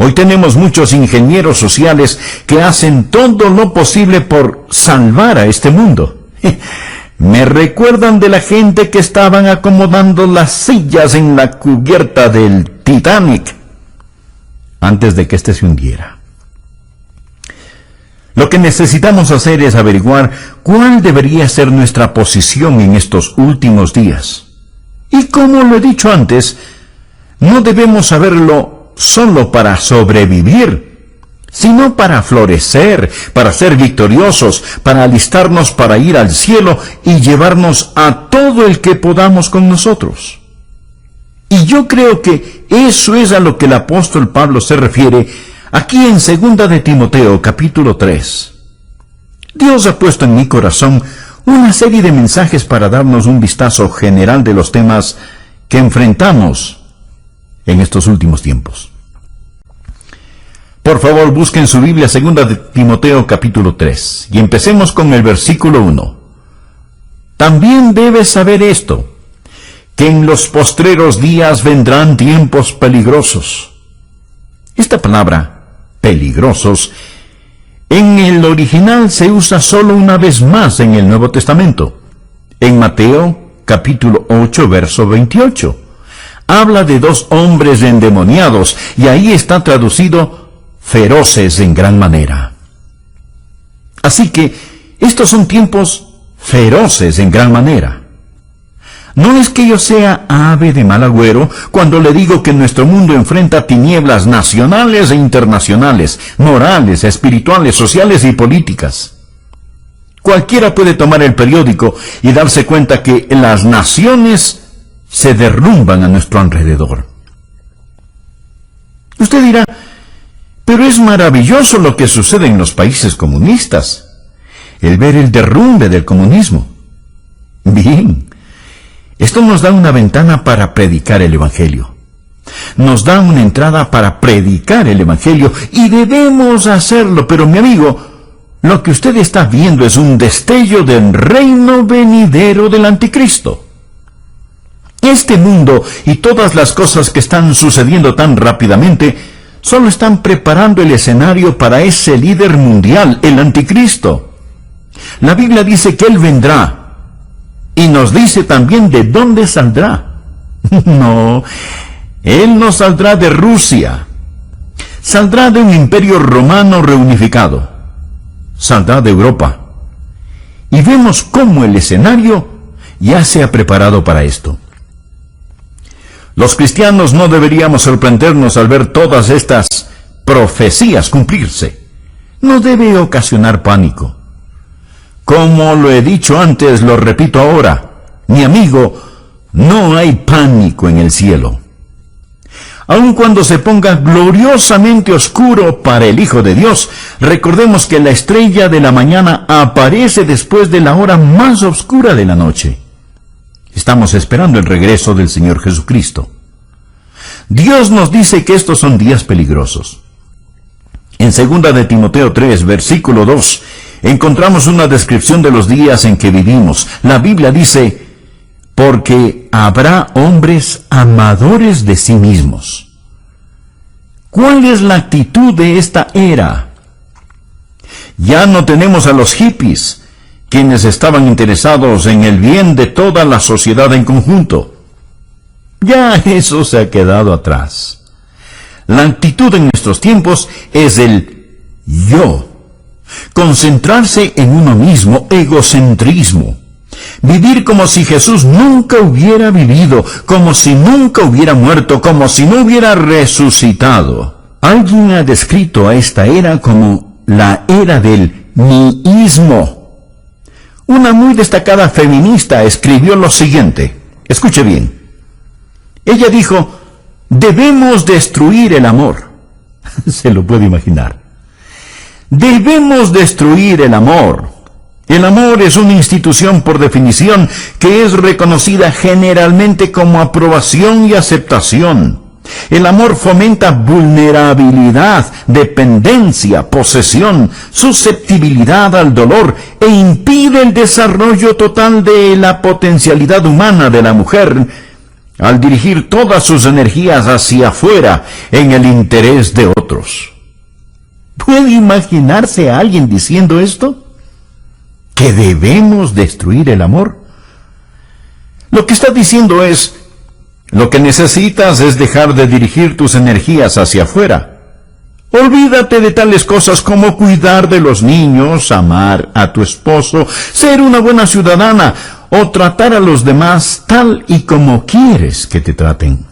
Hoy tenemos muchos ingenieros sociales que hacen todo lo posible por salvar a este mundo. Me recuerdan de la gente que estaban acomodando las sillas en la cubierta del Titanic antes de que éste se hundiera. Lo que necesitamos hacer es averiguar cuál debería ser nuestra posición en estos últimos días. Y como lo he dicho antes, no debemos saberlo solo para sobrevivir, sino para florecer, para ser victoriosos, para alistarnos para ir al cielo y llevarnos a todo el que podamos con nosotros. Y yo creo que eso es a lo que el apóstol Pablo se refiere aquí en 2 de Timoteo, capítulo 3. Dios ha puesto en mi corazón una serie de mensajes para darnos un vistazo general de los temas que enfrentamos en estos últimos tiempos. Por favor, busquen su Biblia, 2 de Timoteo, capítulo 3, y empecemos con el versículo 1. También debes saber esto, que en los postreros días vendrán tiempos peligrosos. Esta palabra, peligrosos, en el original se usa solo una vez más en el Nuevo Testamento. En Mateo, capítulo 8, verso 28. Habla de dos hombres endemoniados, y ahí está traducido feroces en gran manera. Así que, estos son tiempos feroces en gran manera. No es que yo sea ave de mal agüero cuando le digo que nuestro mundo enfrenta tinieblas nacionales e internacionales, morales, espirituales, sociales y políticas. Cualquiera puede tomar el periódico y darse cuenta que las naciones se derrumban a nuestro alrededor. Usted dirá, pero es maravilloso lo que sucede en los países comunistas, el ver el derrumbe del comunismo. Bien. Esto nos da una ventana para predicar el Evangelio. Nos da una entrada para predicar el Evangelio y debemos hacerlo, pero mi amigo, lo que usted está viendo es un destello del reino venidero del anticristo. Este mundo y todas las cosas que están sucediendo tan rápidamente solo están preparando el escenario para ese líder mundial, el anticristo. La Biblia dice que él vendrá. Y nos dice también de dónde saldrá. No, él no saldrá de Rusia. Saldrá de un imperio romano reunificado. Saldrá de Europa. Y vemos cómo el escenario ya se ha preparado para esto. Los cristianos no deberíamos sorprendernos al ver todas estas profecías cumplirse. No debe ocasionar pánico. Como lo he dicho antes, lo repito ahora, mi amigo, no hay pánico en el cielo. Aun cuando se ponga gloriosamente oscuro para el Hijo de Dios, recordemos que la estrella de la mañana aparece después de la hora más oscura de la noche. Estamos esperando el regreso del Señor Jesucristo. Dios nos dice que estos son días peligrosos. En 2 de Timoteo 3, versículo 2, encontramos una descripción de los días en que vivimos. La Biblia dice, porque habrá hombres amadores de sí mismos. ¿Cuál es la actitud de esta era? Ya no tenemos a los hippies, quienes estaban interesados en el bien de toda la sociedad en conjunto. Ya eso se ha quedado atrás. La actitud en nuestros tiempos es el yo. Concentrarse en uno mismo, egocentrismo. Vivir como si Jesús nunca hubiera vivido, como si nunca hubiera muerto, como si no hubiera resucitado. Alguien ha descrito a esta era como la era del nihilismo. Una muy destacada feminista escribió lo siguiente. Escuche bien. Ella dijo, debemos destruir el amor. Se lo puede imaginar. Debemos destruir el amor. El amor es una institución por definición que es reconocida generalmente como aprobación y aceptación. El amor fomenta vulnerabilidad, dependencia, posesión, susceptibilidad al dolor e impide el desarrollo total de la potencialidad humana de la mujer al dirigir todas sus energías hacia afuera en el interés de otros. ¿Puede imaginarse a alguien diciendo esto? ¿Que debemos destruir el amor? Lo que está diciendo es, lo que necesitas es dejar de dirigir tus energías hacia afuera. Olvídate de tales cosas como cuidar de los niños, amar a tu esposo, ser una buena ciudadana o tratar a los demás tal y como quieres que te traten.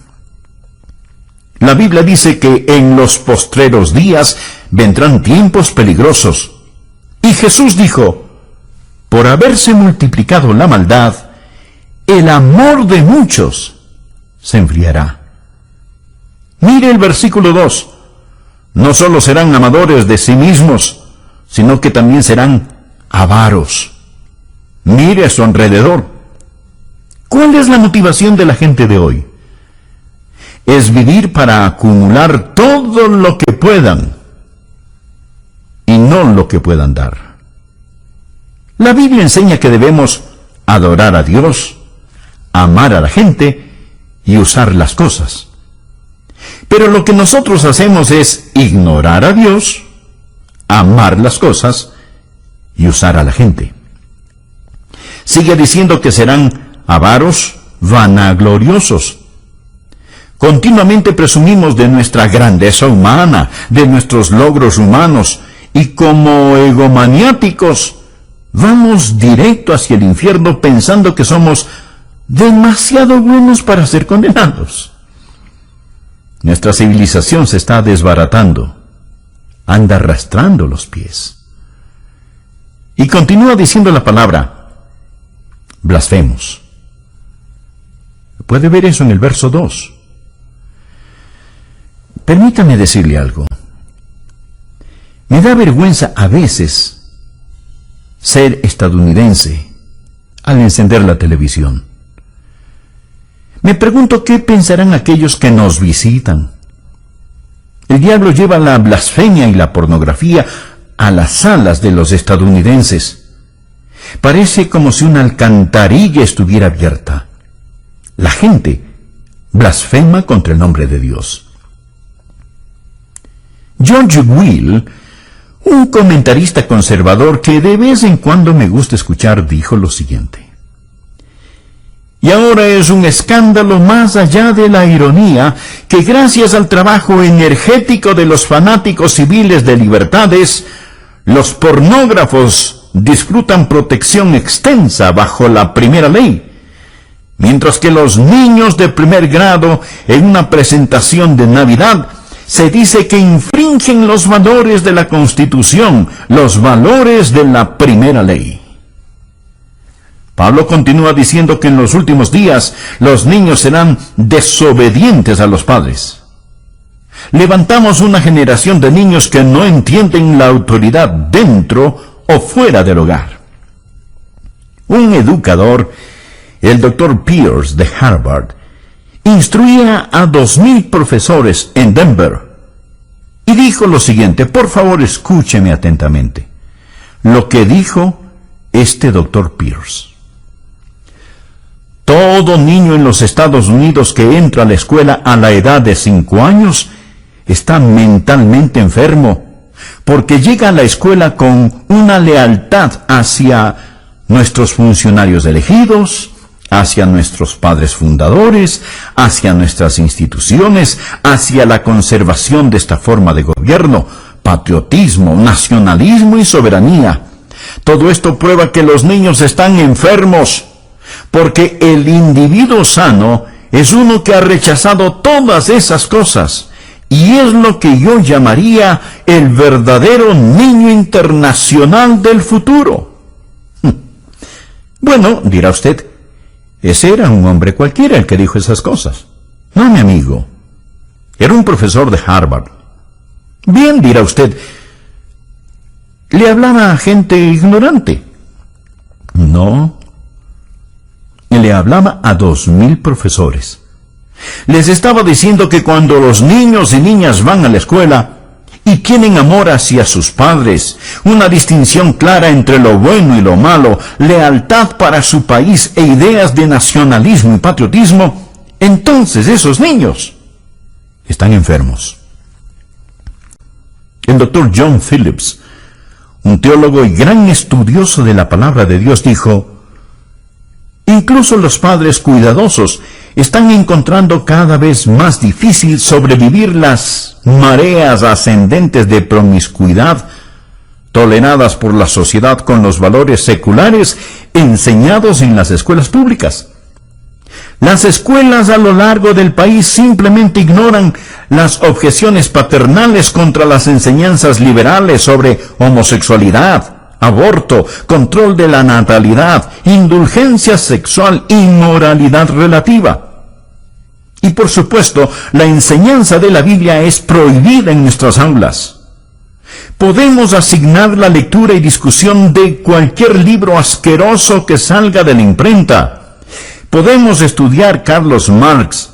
La Biblia dice que en los postreros días vendrán tiempos peligrosos. Y Jesús dijo, por haberse multiplicado la maldad, el amor de muchos se enfriará. Mire el versículo 2. No solo serán amadores de sí mismos, sino que también serán avaros. Mire a su alrededor. ¿Cuál es la motivación de la gente de hoy? Es vivir para acumular todo lo que puedan y no lo que puedan dar. La Biblia enseña que debemos adorar a Dios, amar a la gente y usar las cosas. Pero lo que nosotros hacemos es ignorar a Dios, amar las cosas y usar a la gente. Sigue diciendo que serán avaros, vanagloriosos. Continuamente presumimos de nuestra grandeza humana, de nuestros logros humanos, y como egomaniáticos, vamos directo hacia el infierno pensando que somos demasiado buenos para ser condenados. Nuestra civilización se está desbaratando, anda arrastrando los pies. Y continúa diciendo la palabra, blasfemos. Puede ver eso en el verso 2. Permítame decirle algo. Me da vergüenza a veces ser estadounidense al encender la televisión. Me pregunto qué pensarán aquellos que nos visitan. El diablo lleva la blasfemia y la pornografía a las salas de los estadounidenses. Parece como si una alcantarilla estuviera abierta. La gente blasfema contra el nombre de Dios. George Will, un comentarista conservador que de vez en cuando me gusta escuchar, dijo lo siguiente. Y ahora es un escándalo más allá de la ironía que gracias al trabajo energético de los fanáticos civiles de libertades, los pornógrafos disfrutan protección extensa bajo la primera ley, mientras que los niños de primer grado en una presentación de Navidad se dice que infringen los valores de la Constitución, los valores de la primera ley. Pablo continúa diciendo que en los últimos días los niños serán desobedientes a los padres. Levantamos una generación de niños que no entienden la autoridad dentro o fuera del hogar. Un educador, el Dr. Pierce de Harvard, instruía a 2,000 profesores en Denver y dijo lo siguiente, por favor escúcheme atentamente, lo que dijo este Dr. Pierce. Todo niño en los Estados Unidos que entra a la escuela a la edad de 5 años está mentalmente enfermo, porque llega a la escuela con una lealtad hacia nuestros funcionarios elegidos, hacia nuestros padres fundadores, hacia nuestras instituciones, hacia la conservación de esta forma de gobierno, patriotismo, nacionalismo y soberanía. Todo esto prueba que los niños están enfermos, porque el individuo sano es uno que ha rechazado todas esas cosas, y es lo que yo llamaría el verdadero niño internacional del futuro. Bueno, dirá usted, ese era un hombre cualquiera el que dijo esas cosas. No, mi amigo, era un profesor de Harvard. Bien, dirá usted, le hablaba a gente ignorante. No, le hablaba a 2,000 profesores. Les estaba diciendo que cuando los niños y niñas van a la escuela y tienen amor hacia sus padres, una distinción clara entre lo bueno y lo malo, lealtad para su país e ideas de nacionalismo y patriotismo, entonces esos niños están enfermos. El doctor John Phillips, un teólogo y gran estudioso de la palabra de Dios, dijo: incluso los padres cuidadosos están encontrando cada vez más difícil sobrevivir las mareas ascendentes de promiscuidad toleradas por la sociedad con los valores seculares enseñados en las escuelas públicas. Las escuelas a lo largo del país simplemente ignoran las objeciones paternales contra las enseñanzas liberales sobre homosexualidad, aborto, control de la natalidad, indulgencia sexual y moralidad relativa. Y por supuesto, la enseñanza de la Biblia es prohibida en nuestras aulas. Podemos asignar la lectura y discusión de cualquier libro asqueroso que salga de la imprenta. Podemos estudiar Carlos Marx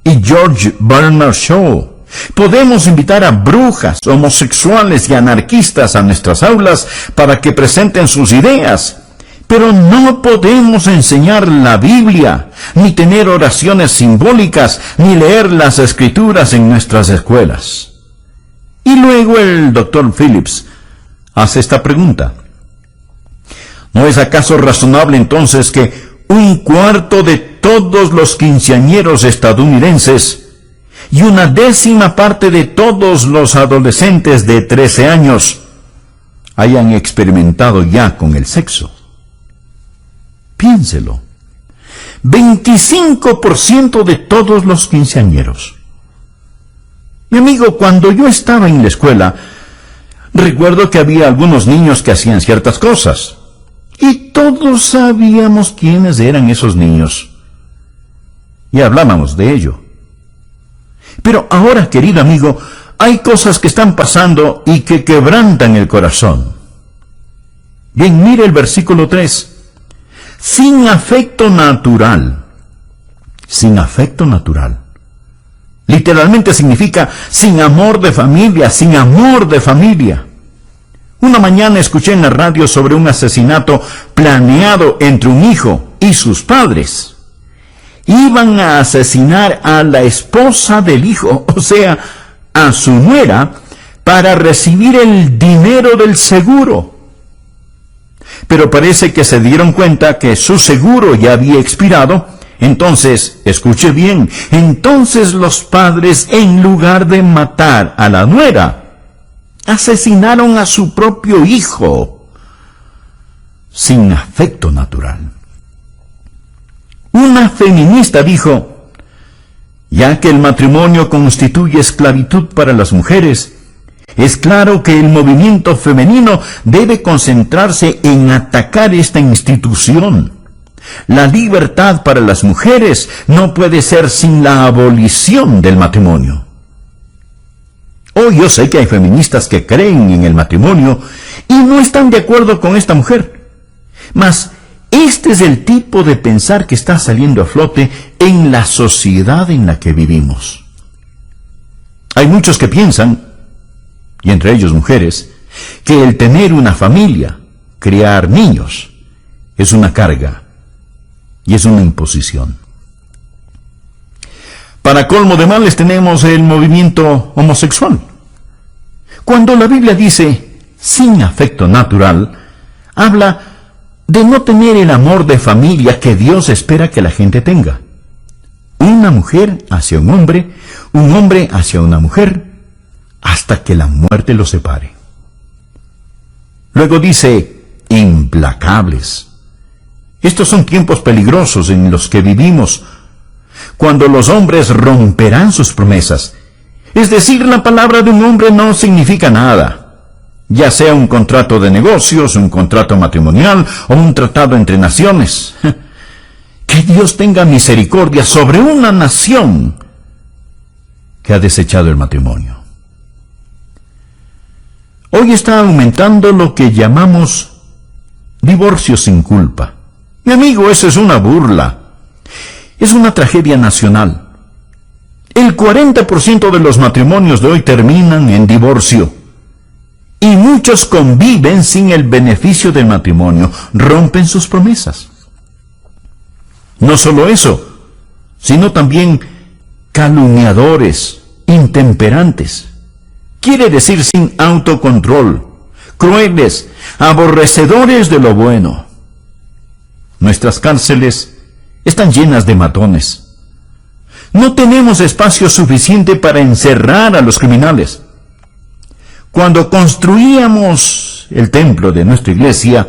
y George Bernard Shaw. Podemos invitar a brujas, homosexuales y anarquistas a nuestras aulas para que presenten sus ideas. Pero no podemos enseñar la Biblia, ni tener oraciones simbólicas, ni leer las Escrituras en nuestras escuelas. Y luego el Dr. Phillips hace esta pregunta: ¿no es acaso razonable entonces que un cuarto de todos los quinceañeros estadounidenses y una décima parte de todos los adolescentes de 13 años hayan experimentado ya con el sexo? Piénselo. 25% de todos los quinceañeros. Mi amigo, cuando yo estaba en la escuela, recuerdo que había algunos niños que hacían ciertas cosas. Y todos sabíamos quiénes eran esos niños. Y hablábamos de ello. Pero ahora, querido amigo, hay cosas que están pasando y que quebrantan el corazón. Bien, mire el versículo 3. Sin afecto natural. Sin afecto natural. Literalmente significa sin amor de familia, sin amor de familia. Una mañana escuché en la radio sobre un asesinato planeado entre un hijo y sus padres. Iban a asesinar a la esposa del hijo, o sea, a su nuera, para recibir el dinero del seguro. Pero parece que se dieron cuenta que su seguro ya había expirado. Entonces, escuche bien, entonces los padres, en lugar de matar a la nuera, asesinaron a su propio hijo, sin afecto natural. Una feminista dijo: ya que el matrimonio constituye esclavitud para las mujeres, es claro que el movimiento femenino debe concentrarse en atacar esta institución. La libertad para las mujeres no puede ser sin la abolición del matrimonio. Hoy yo sé que hay feministas que creen en el matrimonio y no están de acuerdo con esta mujer. Mas este es el tipo de pensar que está saliendo a flote en la sociedad en la que vivimos. Hay muchos que piensan, y entre ellos mujeres, que el tener una familia, criar niños, es una carga y es una imposición. Para colmo de males tenemos el movimiento homosexual. Cuando la Biblia dice sin afecto natural, habla de no tener el amor de familia que Dios espera que la gente tenga. Una mujer hacia un hombre hacia una mujer, hasta que la muerte los separe. Luego dice implacables. Estos son tiempos peligrosos en los que vivimos, cuando los hombres romperán sus promesas. Es decir, la palabra de un hombre no significa nada, ya sea un contrato de negocios, un contrato matrimonial o un tratado entre naciones. Que Dios tenga misericordia sobre una nación que ha desechado el matrimonio. Hoy está aumentando lo que llamamos divorcio sin culpa. Mi amigo, eso es una burla. Es una tragedia nacional. El 40% de los matrimonios de hoy terminan en divorcio. Y muchos conviven sin el beneficio del matrimonio, rompen sus promesas. No solo eso, sino también calumniadores, intemperantes. Quiere decir sin autocontrol, crueles, aborrecedores de lo bueno. Nuestras cárceles están llenas de matones. No tenemos espacio suficiente para encerrar a los criminales. Cuando construíamos el templo de nuestra iglesia,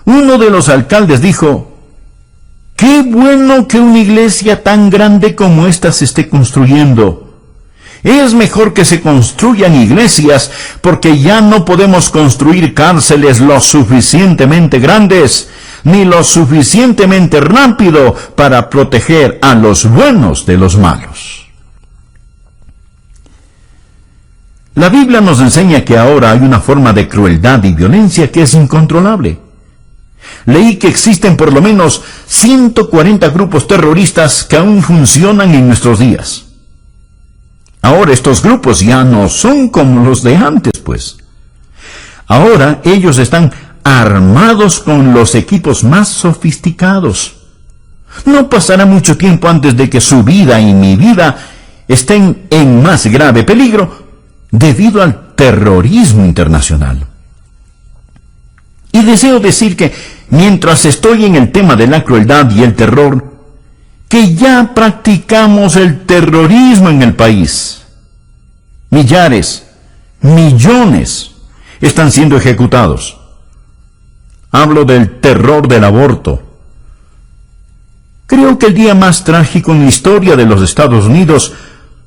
uno de los alcaldes dijo: «Qué bueno que una iglesia tan grande como esta se esté construyendo. Es mejor que se construyan iglesias, porque ya no podemos construir cárceles lo suficientemente grandes, ni lo suficientemente rápido para proteger a los buenos de los malos». La Biblia nos enseña que ahora hay una forma de crueldad y violencia que es incontrolable. Leí que existen por lo menos 140 grupos terroristas que aún funcionan en nuestros días. Ahora estos grupos ya no son como los de antes, pues. Ahora ellos están armados con los equipos más sofisticados. No pasará mucho tiempo antes de que su vida y mi vida estén en más grave peligro debido al terrorismo internacional. Y deseo decir que mientras estoy en el tema de la crueldad y el terror, que ya practicamos el terrorismo en el país. Millares, millones están siendo ejecutados. Hablo del terror del aborto. Creo que el día más trágico en la historia de los Estados Unidos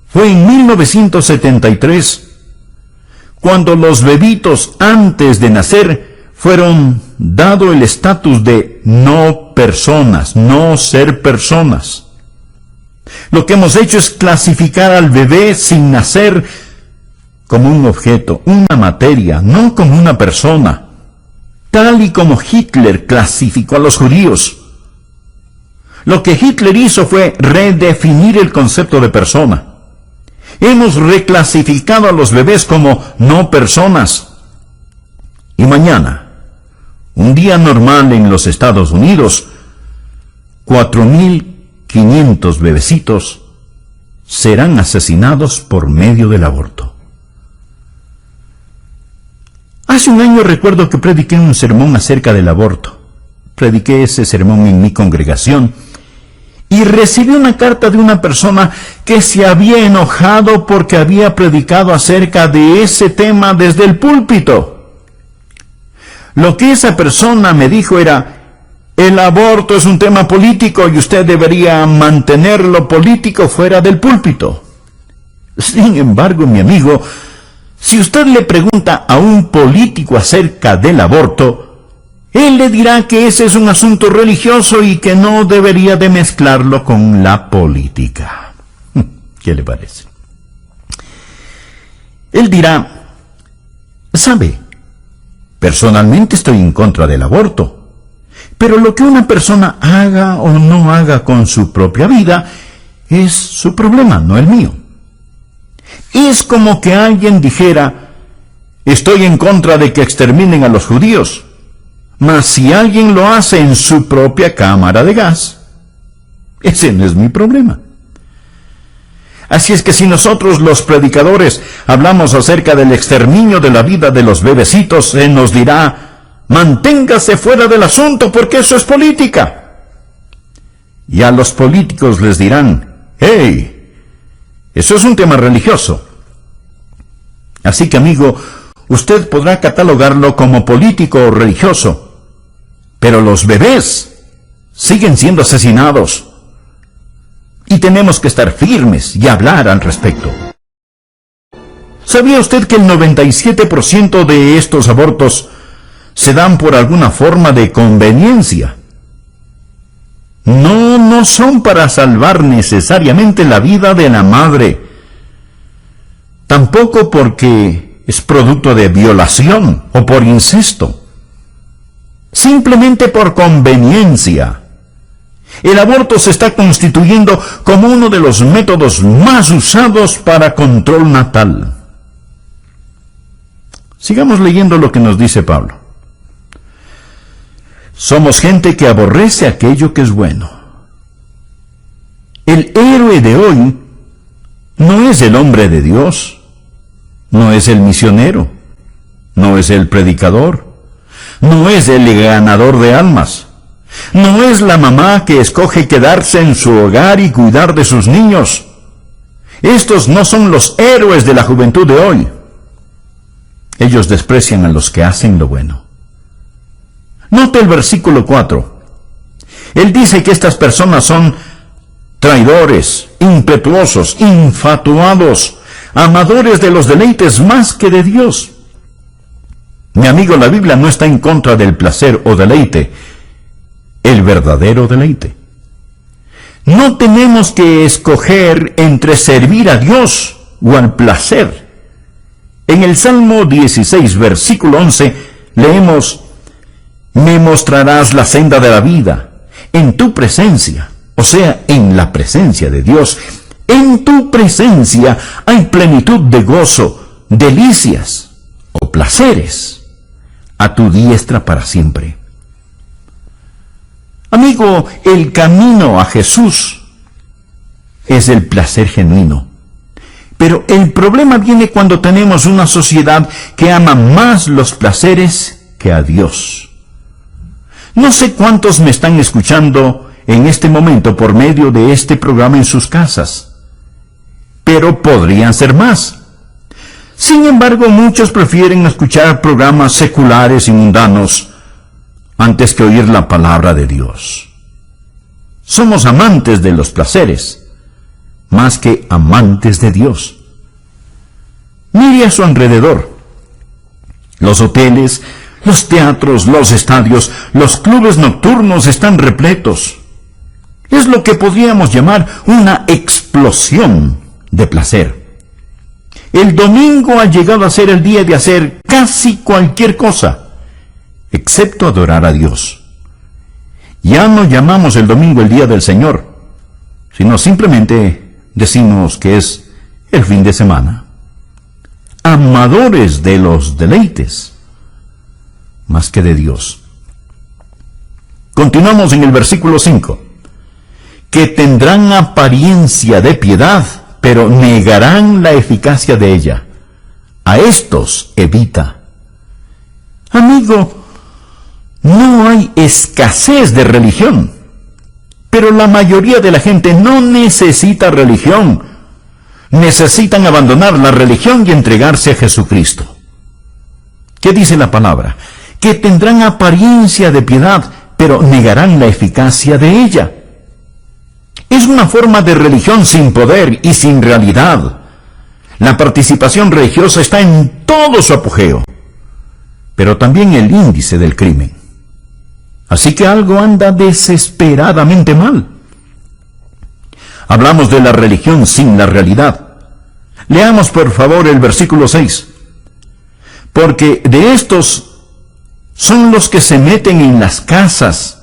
fue en 1973, cuando los bebitos antes de nacer fueron dado el estatus de no personas, no ser personas. Lo que hemos hecho es clasificar al bebé sin nacer como un objeto, una materia, no como una persona, tal y como Hitler clasificó a los judíos. Lo que Hitler hizo fue redefinir el concepto de persona. Hemos reclasificado a los bebés como no personas. Y mañana, un día normal en los Estados Unidos, 4.500 bebecitos serán asesinados por medio del aborto. Hace un año recuerdo que prediqué un sermón acerca del aborto. Prediqué ese sermón en mi congregación y recibí una carta de una persona que se había enojado porque había predicado acerca de ese tema desde el púlpito. Lo que esa persona me dijo era: el aborto es un tema político y usted debería mantener lo político fuera del púlpito. Sin embargo, mi amigo, si usted le pregunta a un político acerca del aborto, él le dirá que ese es un asunto religioso y que no debería de mezclarlo con la política. ¿Qué le parece? Él dirá: ¿sabe? Personalmente estoy en contra del aborto, pero lo que una persona haga o no haga con su propia vida es su problema, no el mío. Es como que alguien dijera: estoy en contra de que exterminen a los judíos, mas si alguien lo hace en su propia cámara de gas, ese no es mi problema. Así es que si nosotros los predicadores hablamos acerca del exterminio de la vida de los bebecitos, se nos dirá: manténgase fuera del asunto porque eso es política. Y a los políticos les dirán: hey, eso es un tema religioso. Así que, amigo, usted podrá catalogarlo como político o religioso, pero los bebés siguen siendo asesinados. Y tenemos que estar firmes y hablar al respecto. ¿Sabía usted que el 97% de estos abortos se dan por alguna forma de conveniencia? No son para salvar necesariamente la vida de la madre. Tampoco porque es producto de violación o por incesto. Simplemente por conveniencia. El aborto se está constituyendo como uno de los métodos más usados para control natal. Sigamos leyendo lo que nos dice Pablo. Somos gente que aborrece aquello que es bueno El héroe de hoy no es el hombre de Dios, no es el misionero, no es el predicador, no es el ganador de almas, no es la mamá que escoge quedarse en su hogar y cuidar de sus niños. Estos no son los héroes de la juventud de hoy. Ellos desprecian a los que hacen lo bueno. Note el versículo 4. Él dice que estas personas son traidores, impetuosos, infatuados, amadores de los deleites más que de Dios. Mi amigo, la Biblia no está en contra del placer o deleite, el verdadero deleite. No tenemos que escoger entre servir a Dios o al placer. En el Salmo 16, versículo 11, leemos: me mostrarás la senda de la vida, en tu presencia, o sea, en la presencia de Dios. En tu presencia hay plenitud de gozo, delicias o placeres, a tu diestra para siempre. Amigo, el camino a Jesús es el placer genuino. Pero el problema viene cuando tenemos una sociedad que ama más los placeres que a Dios. No sé cuántos me están escuchando en este momento por medio de este programa en sus casas, pero podrían ser más. Sin embargo, muchos prefieren escuchar programas seculares y mundanos antes que oír la palabra de Dios. Somos amantes de los placeres, más que amantes de Dios. Mire a su alrededor. Los hoteles, los teatros, los estadios, los clubes nocturnos están repletos. Es lo que podríamos llamar una explosión de placer. El domingo ha llegado a ser el día de hacer casi cualquier cosa, excepto adorar a Dios. Ya no llamamos el domingo el día del Señor, sino simplemente decimos que es el fin de semana. Amadores de los deleites, más que de Dios. Continuamos en el versículo 5. Que tendrán apariencia de piedad, pero negarán la eficacia de ella. A estos evita. Amigo, no hay escasez de religión, pero la mayoría de la gente no necesita religión. Necesitan abandonar la religión y entregarse a Jesucristo. ¿Qué dice la palabra? Que tendrán apariencia de piedad, pero negarán la eficacia de ella. Es una forma de religión sin poder y sin realidad. La participación religiosa está en todo su apogeo, pero también el índice del crimen. Así que algo anda desesperadamente mal. Hablamos de la religión sin la realidad. Leamos por favor el versículo 6. Porque de estos son los que se meten en las casas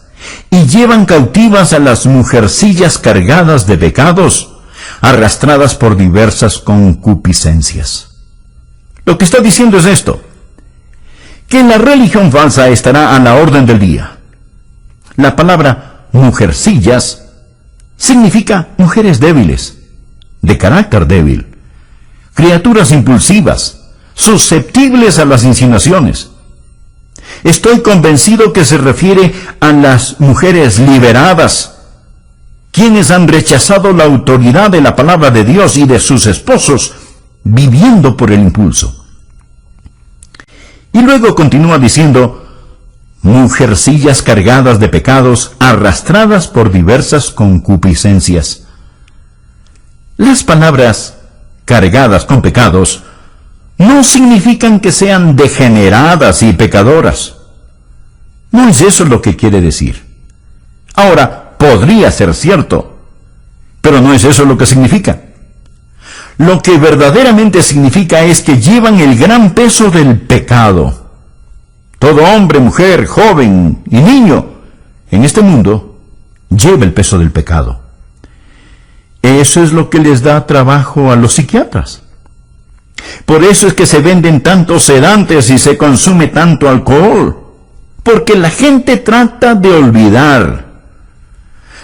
y llevan cautivas a las mujercillas cargadas de pecados, arrastradas por diversas concupiscencias. Lo que está diciendo es esto: que la religión falsa estará a la orden del día. La palabra mujercillas significa mujeres débiles, de carácter débil, criaturas impulsivas, susceptibles a las insinuaciones. Estoy convencido que se refiere a las mujeres liberadas, quienes han rechazado la autoridad de la palabra de Dios y de sus esposos, viviendo por el impulso. Y luego continúa diciendo: mujercillas cargadas de pecados, arrastradas por diversas concupiscencias. Las palabras cargadas con pecados no significan que sean degeneradas y pecadoras. No es eso lo que quiere decir. Ahora, podría ser cierto, pero no es eso lo que significa. Lo que verdaderamente significa es que llevan el gran peso del pecado. Todo hombre, mujer, joven y niño en este mundo lleva el peso del pecado. Eso es lo que les da trabajo a los psiquiatras. Por eso es que se venden tantos sedantes y se consume tanto alcohol, porque la gente trata de olvidar.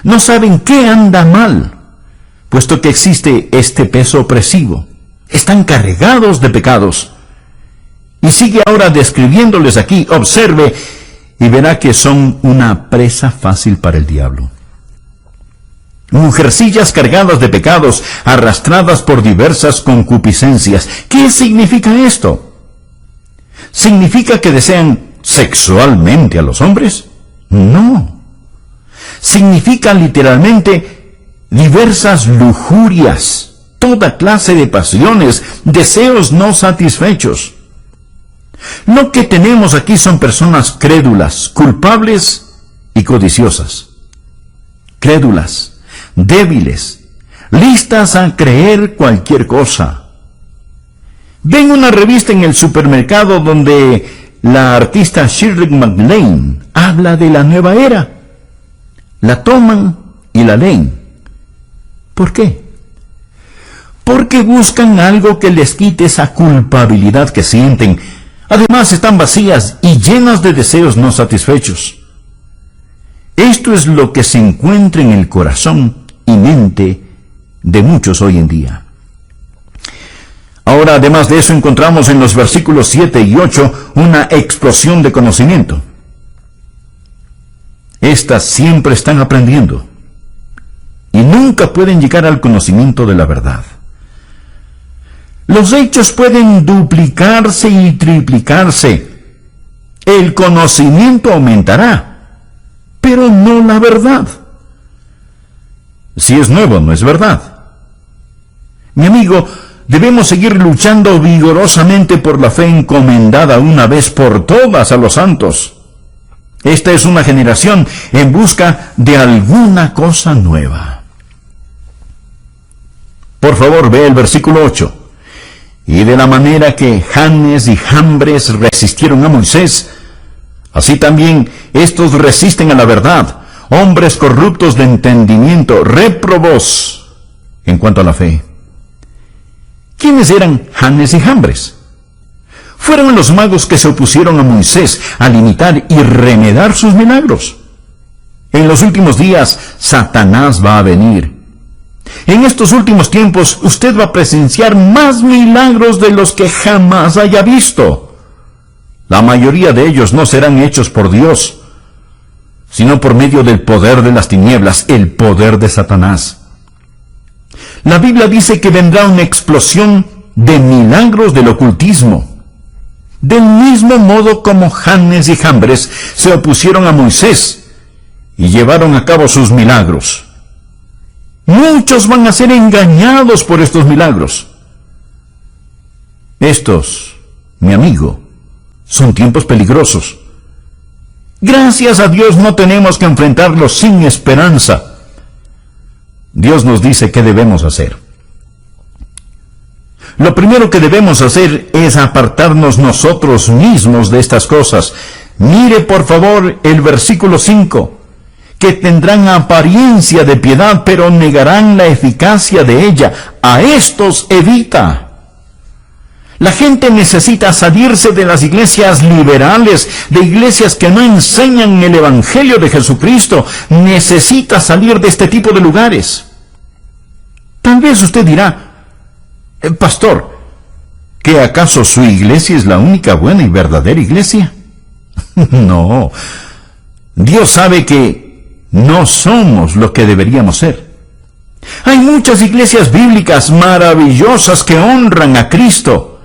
No saben qué anda mal, puesto que existe este peso opresivo. Están cargados de pecados. Y sigue ahora describiéndoles aquí. Observe y verá que son una presa fácil para el diablo. Mujercillas cargadas de pecados, arrastradas por diversas concupiscencias. ¿Qué significa esto? ¿Significa que desean sexualmente a los hombres? No. Significa literalmente diversas lujurias, toda clase de pasiones, deseos no satisfechos. Lo que tenemos aquí son personas crédulas, culpables y codiciosas. Crédulas, débiles, listas a creer cualquier cosa. Ven una revista en el supermercado donde la artista Shirley MacLaine habla de la nueva era. La toman y la leen. ¿Por qué? Porque buscan algo que les quite esa culpabilidad que sienten. Además están vacías y llenas de deseos no satisfechos. Esto es lo que se encuentra en el corazón y mente de muchos hoy en día. Ahora, además de eso, encontramos en los versículos 7 y 8 una explosión de conocimiento. Estas siempre están aprendiendo y nunca pueden llegar al conocimiento de la verdad. Los hechos pueden duplicarse y triplicarse. El conocimiento aumentará, pero no la verdad. Si es nuevo, no es verdad. Mi amigo, debemos seguir luchando vigorosamente por la fe encomendada una vez por todas a los santos. Esta es una generación en busca de alguna cosa nueva. Por favor, ve el versículo 8. Y de la manera que Janes y Jambres resistieron a Moisés, así también estos resisten a la verdad, hombres corruptos de entendimiento, réprobos en cuanto a la fe. ¿Quiénes eran Janes y Jambres? Fueron los magos que se opusieron a Moisés al imitar y remedar sus milagros. En los últimos días, Satanás va a venir. En estos últimos tiempos, usted va a presenciar más milagros de los que jamás haya visto. La mayoría de ellos no serán hechos por Dios, sino por medio del poder de las tinieblas, el poder de Satanás. La Biblia dice que vendrá una explosión de milagros del ocultismo. Del mismo modo como Janes y Jambres se opusieron a Moisés y llevaron a cabo sus milagros. Muchos van a ser engañados por estos milagros. Estos, mi amigo, son tiempos peligrosos. Gracias a Dios no tenemos que enfrentarlos sin esperanza. Dios nos dice qué debemos hacer. Lo primero que debemos hacer es apartarnos nosotros mismos de estas cosas. Mire por favor el versículo 5. Que tendrán apariencia de piedad, pero negarán la eficacia de ella. A estos evita. La gente necesita salirse de las iglesias liberales, de iglesias que no enseñan el Evangelio de Jesucristo. Necesita salir de este tipo de lugares. Tal vez usted dirá, pastor, ¿que acaso su iglesia es la única buena y verdadera iglesia? No. Dios sabe que no somos lo que deberíamos ser. Hay muchas iglesias bíblicas maravillosas que honran a Cristo,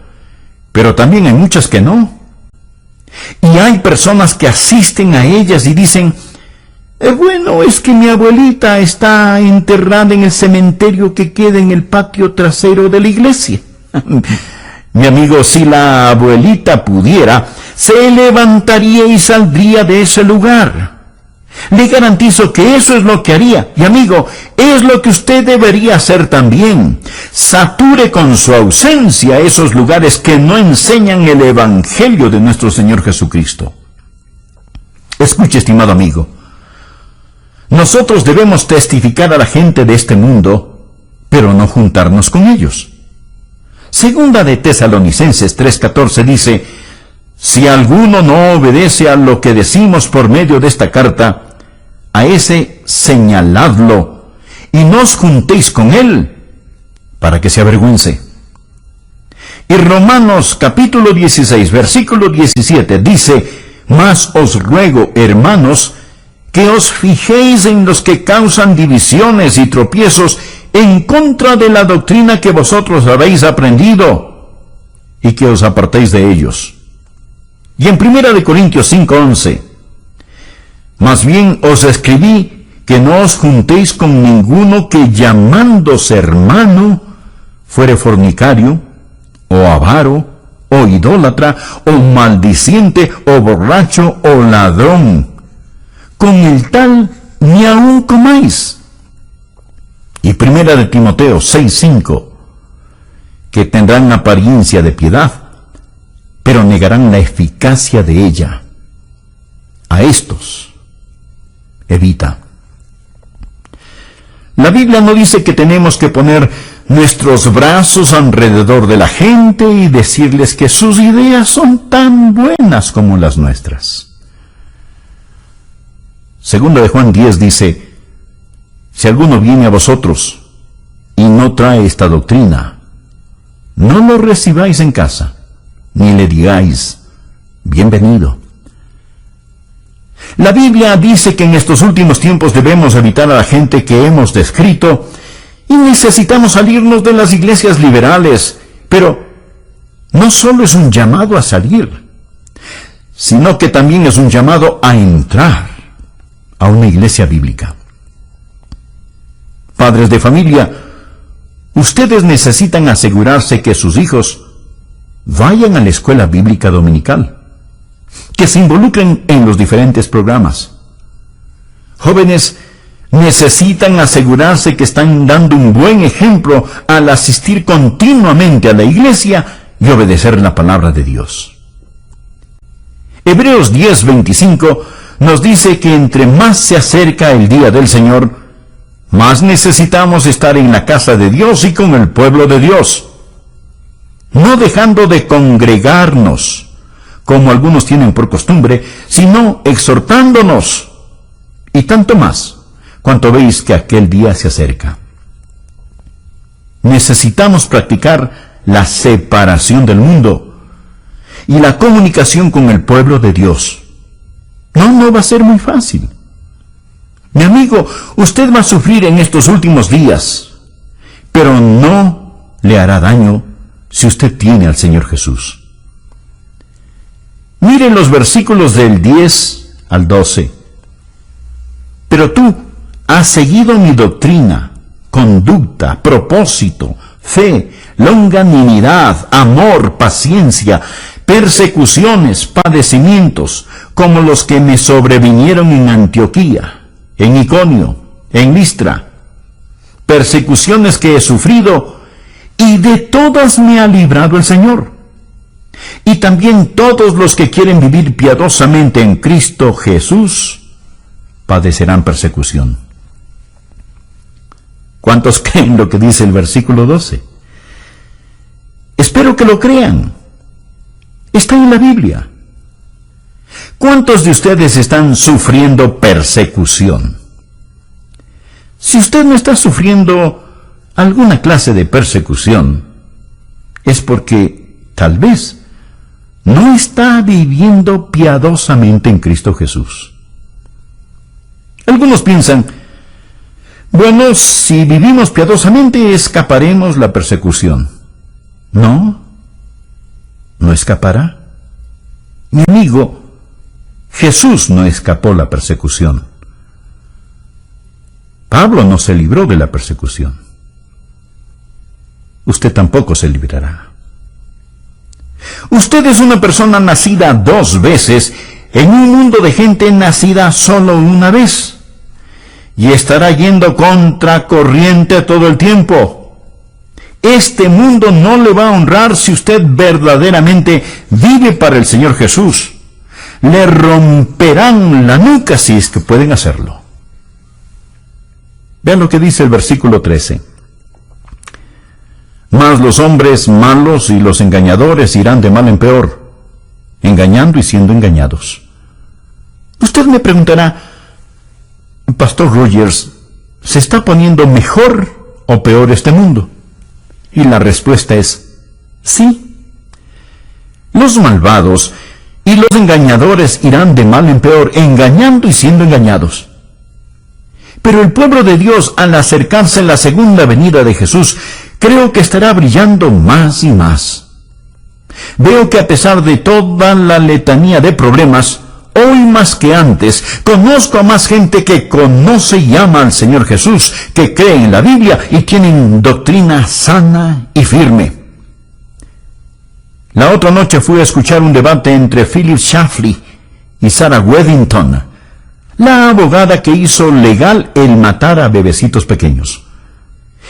pero también hay muchas que no. Y hay personas que asisten a ellas y dicen, bueno, es que mi abuelita está enterrada en el cementerio que queda en el patio trasero de la iglesia. Mi amigo, si la abuelita pudiera, se levantaría y saldría de ese lugar. Le garantizo que eso es lo que haría. Y amigo, es lo que usted debería hacer también. Sature con su ausencia esos lugares que no enseñan el Evangelio de nuestro Señor Jesucristo. Escuche, estimado amigo. Nosotros debemos testificar a la gente de este mundo, pero no juntarnos con ellos. Segunda de Tesalonicenses 3:14 dice, si alguno no obedece a lo que decimos por medio de esta carta, a ese señaladlo y no os juntéis con él, para que se avergüence. Y Romanos capítulo 16, versículo 17 dice: mas os ruego, hermanos, que os fijéis en los que causan divisiones y tropiezos en contra de la doctrina que vosotros habéis aprendido, y que os apartéis de ellos. Y en 1 Corintios 5:11, más bien os escribí que no os juntéis con ninguno que, llamándose hermano, fuere fornicario, o avaro, o idólatra, o maldiciente, o borracho, o ladrón. Con el tal ni aun comáis. Y 1 Timoteo 6:5, que tendrán apariencia de piedad, pero negarán la eficacia de ella. A estos evita. La Biblia no dice que tenemos que poner nuestros brazos alrededor de la gente y decirles que sus ideas son tan buenas como las nuestras. Segunda de Juan 10 dice: si alguno viene a vosotros y no trae esta doctrina, no lo recibáis en casa, ni le digáis: bienvenido. La Biblia dice que en estos últimos tiempos debemos evitar a la gente que hemos descrito, y necesitamos salirnos de las iglesias liberales. Pero no solo es un llamado a salir, sino que también es un llamado a entrar a una iglesia bíblica. Padres de familia, ustedes necesitan asegurarse que sus hijos vayan a la escuela bíblica dominical, que se involucren en los diferentes programas. Jóvenes, necesitan asegurarse que están dando un buen ejemplo al asistir continuamente a la iglesia y obedecer la palabra de Dios. Hebreos 10:25 nos dice que entre más se acerca el día del Señor, más necesitamos estar en la casa de Dios y con el pueblo de Dios, no dejando de congregarnos, como algunos tienen por costumbre, sino exhortándonos, y tanto más, cuanto veis que aquel día se acerca. Necesitamos practicar la separación del mundo y la comunicación con el pueblo de Dios. No va a ser muy fácil. Mi amigo, usted va a sufrir en estos últimos días, pero no le hará daño si usted tiene al Señor Jesús. Miren los versículos del 10 al 12. Pero tú has seguido mi doctrina, conducta, propósito, fe, longanimidad, amor, paciencia, persecuciones, padecimientos, como los que me sobrevinieron en Antioquía, en Iconio, en Listra, persecuciones que he sufrido, y de todas me ha librado el Señor. Y también todos los que quieren vivir piadosamente en Cristo Jesús padecerán persecución. ¿Cuántos creen lo que dice el versículo 12? Espero que lo crean. Está en la Biblia. ¿Cuántos de ustedes están sufriendo persecución? Si usted no está sufriendo alguna clase de persecución, es porque tal vez no está viviendo piadosamente en Cristo Jesús. Algunos piensan: bueno, si vivimos piadosamente escaparemos la persecución. No escapará. Mi amigo, Jesús no escapó la persecución. Pablo no se libró de la persecución. Usted tampoco se librará. Usted es una persona nacida 2 veces en un mundo de gente nacida solo una vez, y estará yendo contracorriente todo el tiempo. Este mundo no le va a honrar si usted verdaderamente vive para el Señor Jesús. Le romperán la nuca si es que pueden hacerlo. Vean lo que dice el versículo 13. Mas los hombres malos y los engañadores irán de mal en peor, engañando y siendo engañados. Usted me preguntará: Pastor Rogers, ¿se está poniendo mejor o peor este mundo? Y la respuesta es sí. Los malvados y los engañadores irán de mal en peor, engañando y siendo engañados. Pero el pueblo de Dios, al acercarse a la segunda venida de Jesús, creo que estará brillando más y más. Veo que a pesar de toda la letanía de problemas, hoy más que antes, conozco a más gente que conoce y ama al Señor Jesús, que cree en la Biblia y tienen doctrina sana y firme. La otra noche fui a escuchar un debate entre Philip Schlafly y Sarah Weddington, la abogada que hizo legal el matar a bebecitos pequeños.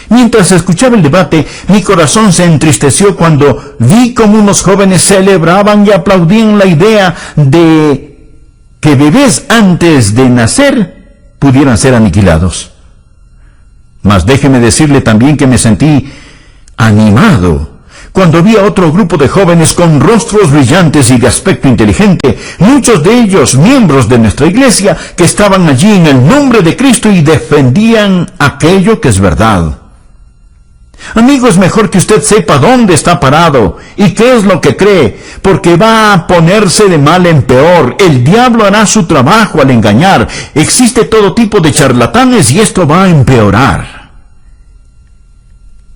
Mientras escuchaba el debate, mi corazón se entristeció cuando vi cómo unos jóvenes celebraban y aplaudían la idea de que bebés antes de nacer pudieran ser aniquilados. Mas déjeme decirle también que me sentí animado cuando vi a otro grupo de jóvenes con rostros brillantes y de aspecto inteligente, muchos de ellos miembros de nuestra iglesia, que estaban allí en el nombre de Cristo y defendían aquello que es verdad. Amigo, es mejor que usted sepa dónde está parado y qué es lo que cree, porque va a ponerse de mal en peor. El diablo hará su trabajo al engañar. Existe todo tipo de charlatanes y esto va a empeorar.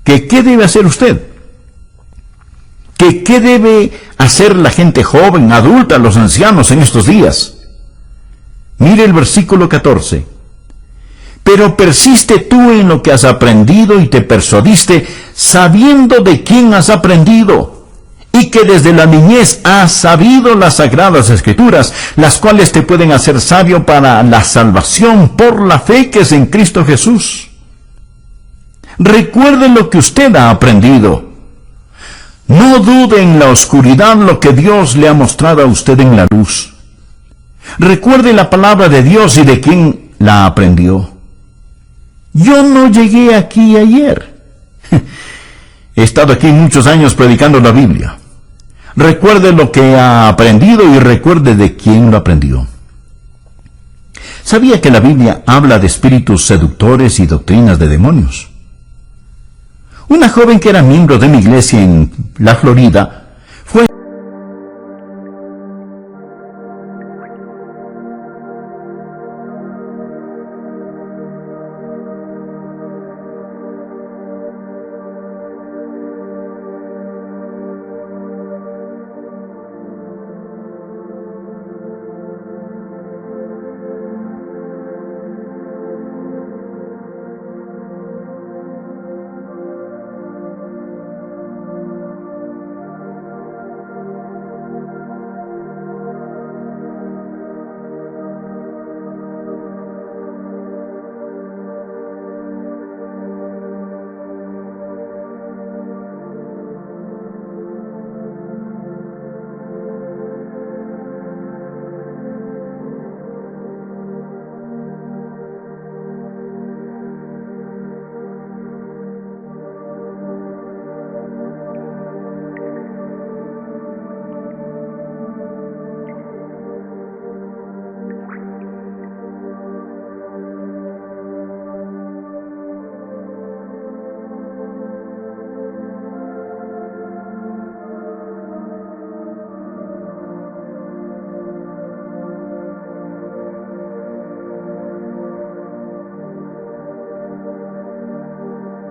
¿Qué debe hacer usted? ¿Qué debe hacer la gente joven, adulta, los ancianos en estos días? Mire el versículo 14. Pero persiste tú en lo que has aprendido y te persuadiste, sabiendo de quién has aprendido, y que desde la niñez has sabido las sagradas escrituras, las cuales te pueden hacer sabio para la salvación por la fe que es en Cristo Jesús. Recuerde lo que usted ha aprendido. No dude en la oscuridad lo que Dios le ha mostrado a usted en la luz. Recuerde la palabra de Dios y de quién la aprendió. Yo no llegué aquí ayer. He estado aquí muchos años predicando la Biblia. Recuerde lo que ha aprendido y recuerde de quién lo aprendió. ¿Sabía que la Biblia habla de espíritus seductores y doctrinas de demonios? Una joven que era miembro de mi iglesia en la Florida